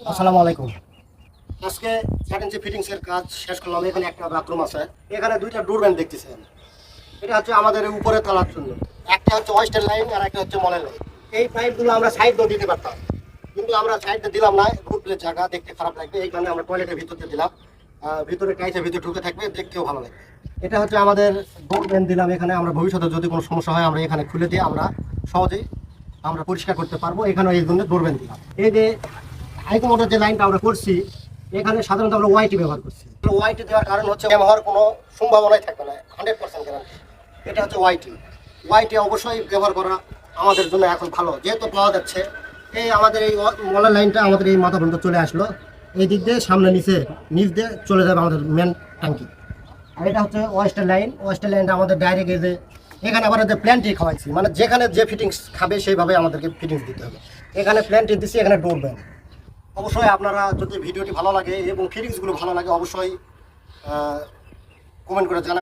আসসালামু আলাইকুম। আজকে 7 ইঞ্চি ফিটিংসের কাজ শেষ করলাম। এখানে একটা বাথরুম আছে, এখানে দুইটা ডোরম্যান দেখতেছেন। এটা হচ্ছে আমাদের উপরে তোলার জন্য। একটা হচ্ছে ওয়েস্টার্ন লাইন আর একটা হচ্ছে মলের লাইন। এই পাইপগুলো আমরা সাইড দিয়ে দিতে পারতাম, কিন্তু আমরা সাইডে দিলাম না। রুটলের জায়গা দেখতে খারাপ লাগবে, এইখানে আমরা টয়লেটের ভিতরে দিলাম। ভিতরে টাইসের ভিতরে ঢুকে থাকবে, দেখতেও ভালো লাগবে। এটা হচ্ছে আমাদের ডোরম্যান দিলাম এখানে। আমরা ভবিষ্যতে যদি কোনো সমস্যা হয় আমরা এখানে খুলে দিয়ে আমরা সহজেই আমরা পরিষ্কার করতে পারবো। এখানে এই জন্য ডোরম্যান দিলাম। এই যে হাইকো মোটর যে লাইনটা আমরা করছি, এখানে সাধারণত আমরা ওয়াইটি ব্যবহার করছি। ওয়াইটি দেওয়ার কারণ হচ্ছে জ্যাম হওয়ার কোনো সম্ভাবনাই থাকবে না, 100% গ্যারান্টি। এটা হচ্ছে ওয়াইটি। ওয়াইটি অবশ্যই ব্যবহার করা আমাদের জন্য এখন ভালো, যেহেতু পাওয়া যাচ্ছে। এই আমাদের এই মলের লাইনটা আমাদের এই মাথা পর্যন্ত চলে আসলো। এই দিক দিয়ে সামনে নিচ দিয়ে চলে যাবে আমাদের মেন ট্যাঙ্কি। আর এটা হচ্ছে ওয়েস্টার্ন লাইন। ওয়েস্টার্ন লাইনটা আমাদের ডাইরেক্ট এই যে এখানে আবার যে প্ল্যান্টই খাওয়াইছি, মানে যেখানে যে ফিটিংস খাবে সেইভাবে আমাদেরকে ফিটিংস দিতে হবে। এখানে প্ল্যান্টই দিচ্ছি, এখানে ডোরম্যান। অবশ্যই আপনারা যদি ভিডিওটি ভালো লাগে এবং ফিটিংসগুলো ভালো লাগে অবশ্যই কমেন্ট করে জানাবেন।